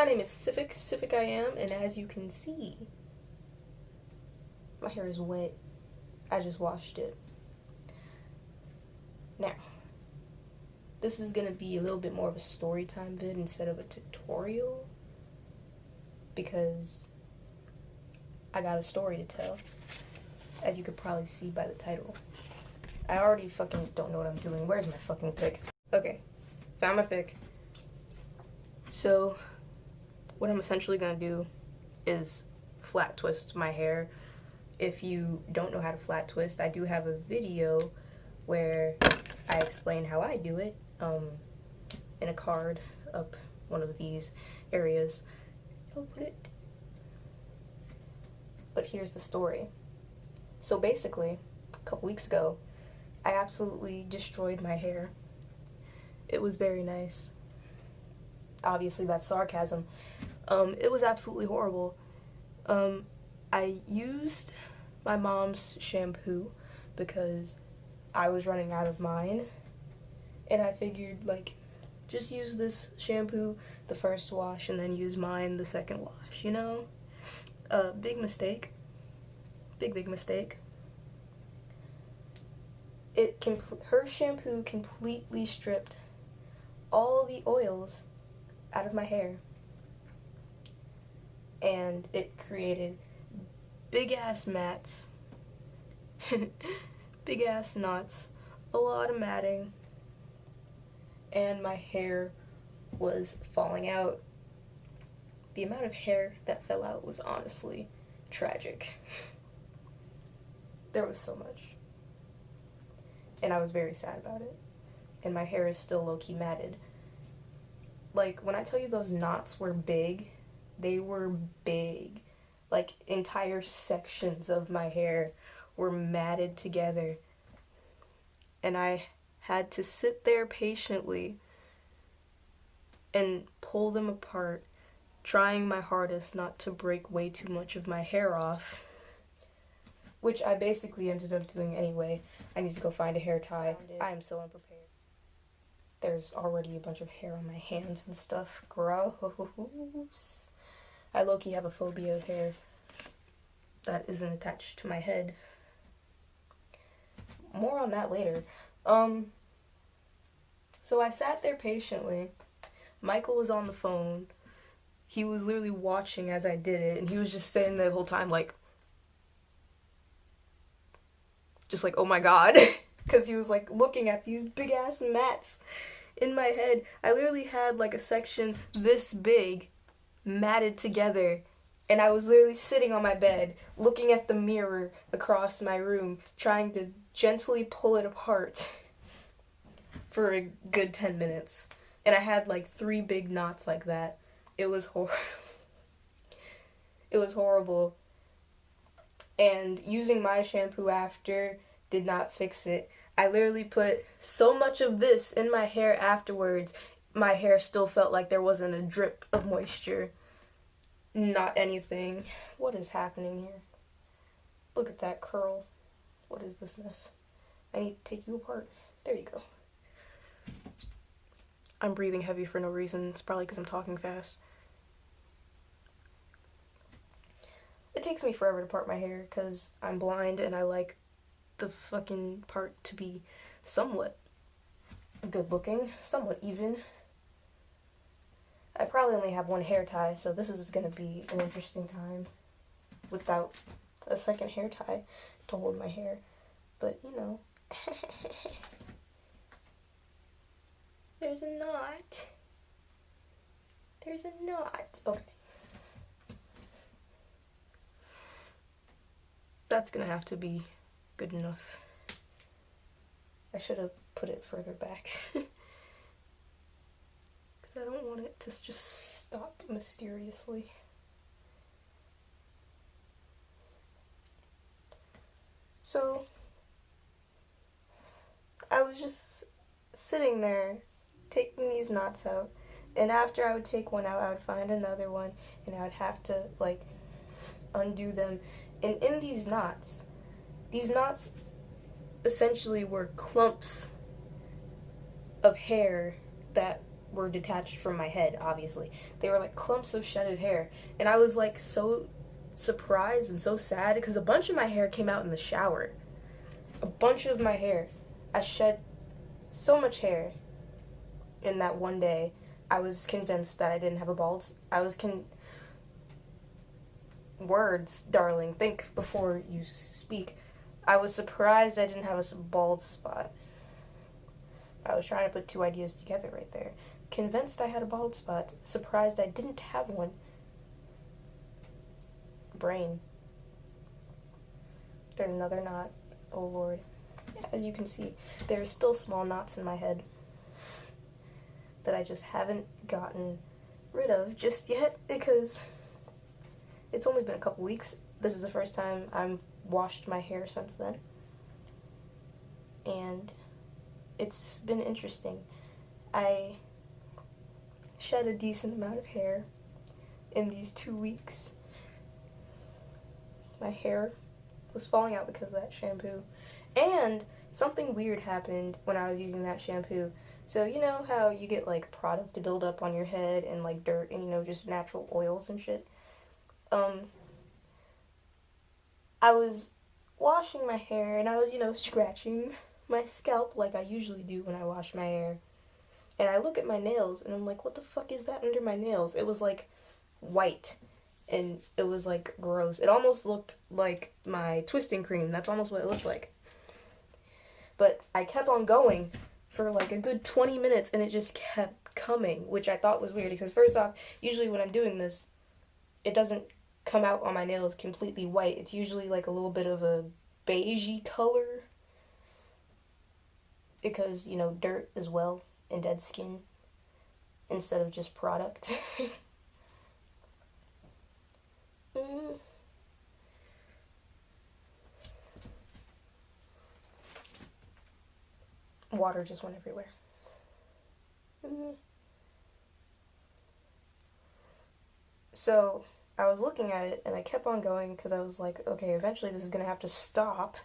My name is Civic I am, and as you can see, my hair is wet. I just washed it. Now, this is gonna be a little bit more of a story time vid instead of a tutorial, because I got a story to tell, as you could probably see by the title. I already fucking don't know what I'm doing. Where's my fucking pick? Okay, found my pick. So, what I'm essentially gonna do is flat twist my hair. If you don't know how to flat twist, I do have a video where I explain how I do it in a card up one of these areas. I'll put it. But here's the story. So basically, a couple weeks ago, I absolutely destroyed my hair. It was very nice. Obviously, that's sarcasm. It was absolutely horrible. I used my mom's shampoo because I was running out of mine. And I figured, like, just use this shampoo the first wash and then use mine the second wash, you know? Big mistake. Big mistake. Her shampoo completely stripped all the oils out of my hair. And it created big ass mats, big ass knots, a lot of matting, and my hair was falling out. The amount of hair that fell out was honestly tragic. There was so much. And I was very sad about it. And my hair is still low-key matted. Like, when I tell you those knots were big, they were big. Like, entire sections of my hair were matted together. And I had to sit there patiently and pull them apart, trying my hardest not to break way too much of my hair off, which I basically ended up doing anyway. I need to go find a hair tie. I am so unprepared. There's already a bunch of hair on my hands and stuff. Gross. I low-key have a phobia of hair that isn't attached to my head. More on that later. So I sat there patiently. Michael was on the phone. He was literally watching as I did it, and he was just sitting there the whole time like, just like, oh my god, because he was like looking at these big ass mats in my head. I literally had like a section this big matted together, and I was literally sitting on my bed looking at the mirror across my room, trying to gently pull it apart for a good 10 minutes. And I had like 3 big knots like that. It was horrible. It was horrible. And using my shampoo after did not fix it. I literally put so much of this in my hair afterwards, my hair still felt like there wasn't a drip of moisture. Not anything. What is happening here? Look at that curl. What is this mess? I need to take you apart. There you go. I'm breathing heavy for no reason. It's probably because I'm talking fast. It takes me forever to part my hair because I'm blind and I like the fucking part to be somewhat good looking, somewhat even. I probably only have one hair tie, so this is going to be an interesting time without a second hair tie to hold my hair. But, you know. There's a knot. There's a knot. Okay. That's gonna have to be good enough. I should have put it further back. Because I don't want it to just stop mysteriously. So, I was just sitting there taking these knots out, and after I would take one out, I would find another one, and I would have to like undo them. And in these knots essentially were clumps of hair that were detached from my head, obviously. They were like clumps of shedded hair. And I was like so surprised and so sad because a bunch of my hair came out in the shower. A bunch of my hair. I shed so much hair in that one day. I was convinced that I didn't have a bald. Words, darling. Think before you speak. I was surprised I didn't have a bald spot. I was trying to put two ideas together right there. Convinced I had a bald spot. Surprised I didn't have one. Brain. There's another knot. Oh Lord. As you can see, there are still small knots in my head that I just haven't gotten rid of just yet because it's only been a couple weeks. This is the first time I've washed my hair since then. And it's been interesting. I shed a decent amount of hair in these 2 weeks. My hair was falling out because of that shampoo. And something weird happened when I was using that shampoo. So you know how you get like product to build up on your head and like dirt and just natural oils and shit? I was washing my hair and I was, scratching my scalp like I usually do when I wash my hair. And I look at my nails and I'm like, what the fuck is that under my nails? It was like white and it was like gross. It almost looked like my twisting cream. That's almost what it looked like. But I kept on going for like a good 20 minutes and it just kept coming, which I thought was weird because first off, usually when I'm doing this, it doesn't come out on my nails completely white. It's usually like a little bit of a beigey color because, dirt as well and dead skin instead of just product. Water just went everywhere. So I was looking at it and I kept on going because I was like, okay, eventually this is going to have to stop.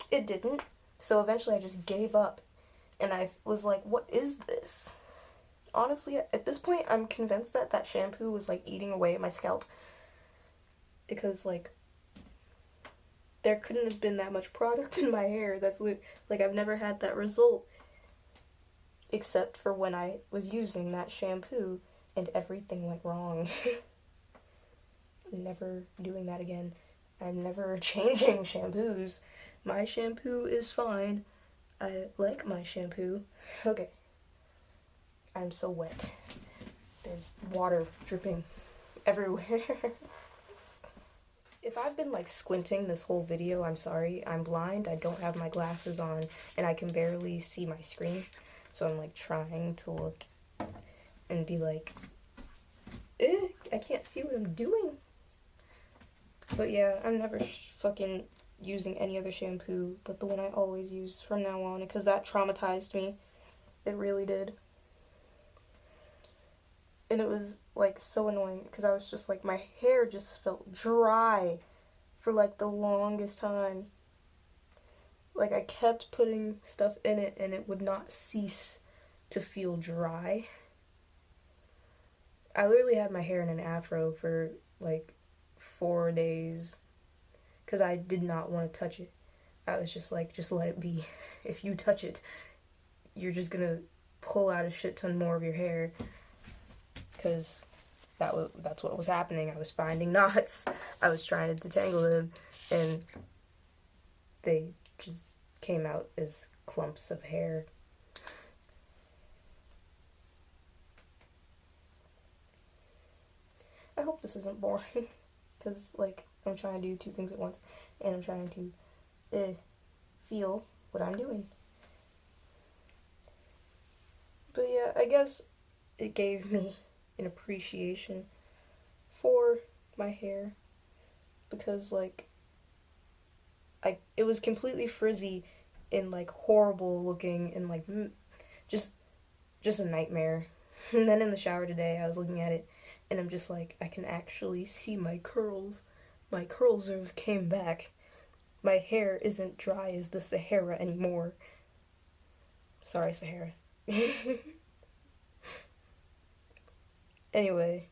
It didn't. So eventually I just gave up and I was like, what is this? Honestly, at this point, I'm convinced that that shampoo was like eating away at my scalp because like there couldn't have been that much product in my hair. That's like I've never had that result except for when I was using that shampoo and everything went wrong. I'm never doing that again. I'm never changing shampoos. My shampoo is fine. I like my shampoo. Okay. I'm so wet. There's water dripping everywhere. If I've been like squinting this whole video, I'm sorry. I'm blind. I don't have my glasses on and I can barely see my screen. So I'm like trying to look and be like, I can't see what I'm doing. But yeah, I'm never fucking using any other shampoo but the one I always use from now on because that traumatized me. It really did. And it was like so annoying because I was just like, my hair just felt dry for like the longest time. Like I kept putting stuff in it and it would not cease to feel dry. I literally had my hair in an afro for like 4 days because I did not want to touch it. I was just like, just let it be. If you touch it, you're just gonna pull out a shit ton more of your hair. Because that's what was happening. I was finding knots. I was trying to detangle them, and they just came out as clumps of hair. I hope this isn't boring, because, like, I'm trying to do two things at once, and I'm trying to feel what I'm doing. But yeah, I guess it gave me an appreciation for my hair because like it was completely frizzy and like horrible looking and like just a nightmare. And then in the shower today I was looking at it and I'm just like, I can actually see my curls. My curls have came back. My hair isn't dry as the Sahara anymore. Sorry, Sahara. Anyway,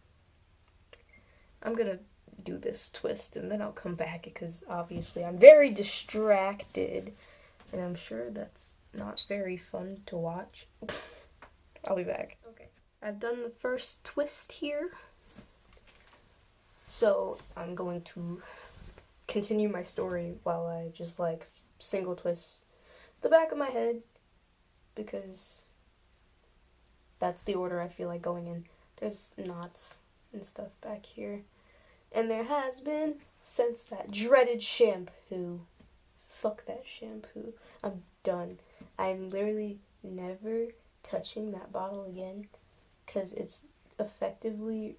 I'm gonna do this twist and then I'll come back because obviously I'm very distracted and I'm sure that's not very fun to watch. I'll be back. Okay, I've done the first twist here, so I'm going to continue my story while I just like single twist the back of my head because that's the order I feel like going in. There's knots and stuff back here. And there has been since that dreaded shampoo. Fuck that shampoo. I'm done. I'm literally never touching that bottle again because it's effectively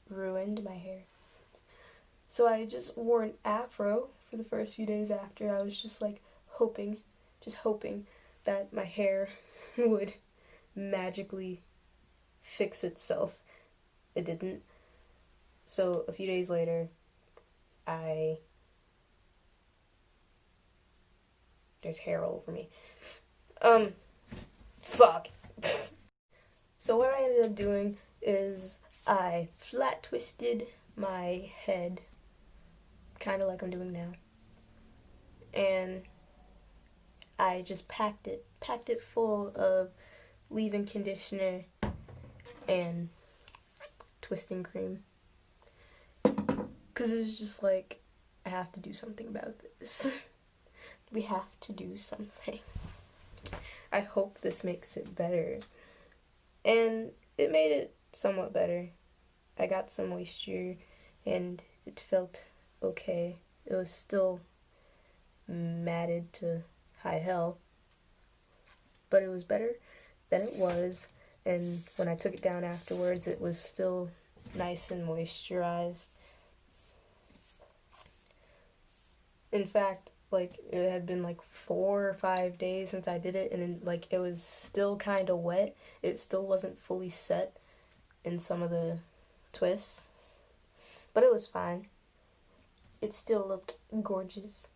ruined my hair. So I just wore an afro for the first few days after. I was just like hoping that my hair would magically fix itself. It didn't. So a few days later, there's hair all over me. Fuck. So what I ended up doing is I flat twisted my head, kind of like I'm doing now. And I just packed it full of leave-in conditioner and twisting cream. Because it was just like, I have to do something about this. We have to do something. I hope this makes it better. And it made it somewhat better. I got some moisture and it felt okay. It was still matted to high hell, but it was better than it was. And when I took it down afterwards, it was still nice and moisturized. In fact, like, it had been like 4 or 5 days since I did it, and then, like, it was still kind of wet. It still wasn't fully set in some of the twists, but it was fine. It still looked gorgeous.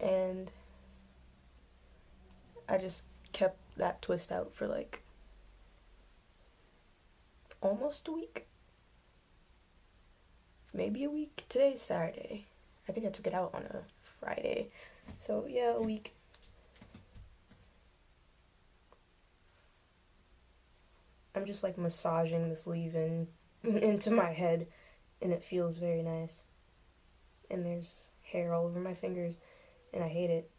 And I just kept that twist out for like almost a week. Maybe a week. Today's Saturday. I think I took it out on a Friday. So yeah, a week. I'm just like massaging this leave-in into my head and it feels very nice. And there's hair all over my fingers and I hate it.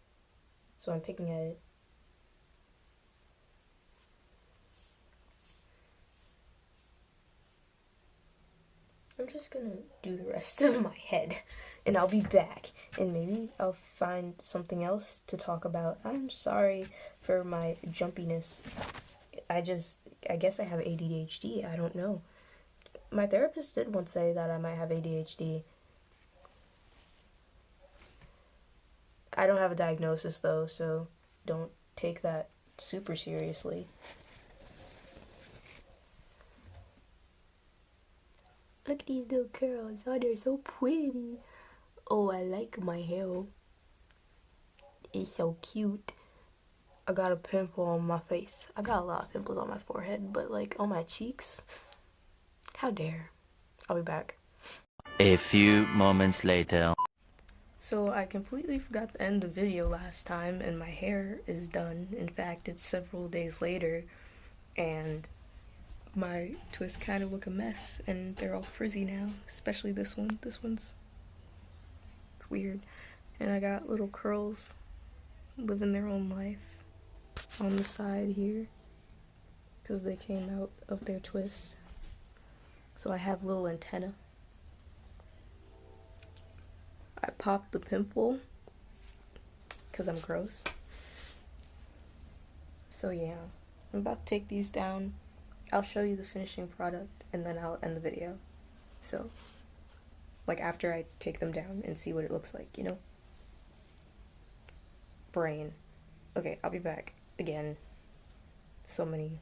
So I'm picking at it. I'm just gonna do the rest of my head and I'll be back and maybe I'll find something else to talk about. I'm sorry for my jumpiness. I guess I have ADHD. I don't know. My therapist did once say that I might have ADHD. I don't have a diagnosis though, so don't take that super seriously. Look at these little curls. Oh, they're so pretty. Oh, I like my hair. It's so cute. I got a pimple on my face. I got a lot of pimples on my forehead, but like on my cheeks, how dare. I'll be back. A few moments later. So I completely forgot to end the video last time and my hair is done. In fact, it's several days later and my twists kind of look a mess and they're all frizzy now, especially this one. This one's, it's weird. And I got little curls living their own life on the side here because they came out of their twist. So I have little antenna. I popped the pimple because I'm gross. So yeah, I'm about to take these down. I'll show you the finishing product and then I'll end the video. So, like after I take them down and see what it looks like, you know? Brain. Okay, I'll be back again. So many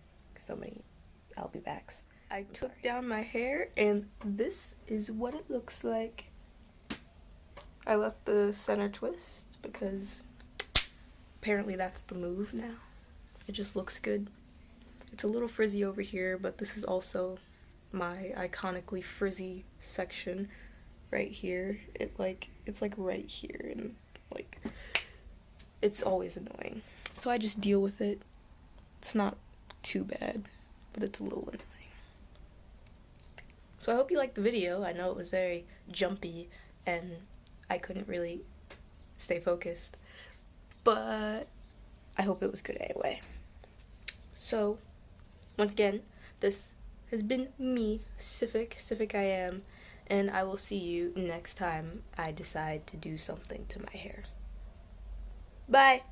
I'll be backs. I took down my hair and this is what it looks like. I left the center twist because apparently that's the move now. It just looks good. It's a little frizzy over here, but this is also my iconically frizzy section right here. It's like right here, and like it's always annoying. So I just deal with it. It's not too bad, but it's a little annoying. So I hope you liked the video. I know it was very jumpy and I couldn't really stay focused, but I hope it was good anyway. So once again, this has been me, Civic I am, and I will see you next time I decide to do something to my hair. Bye!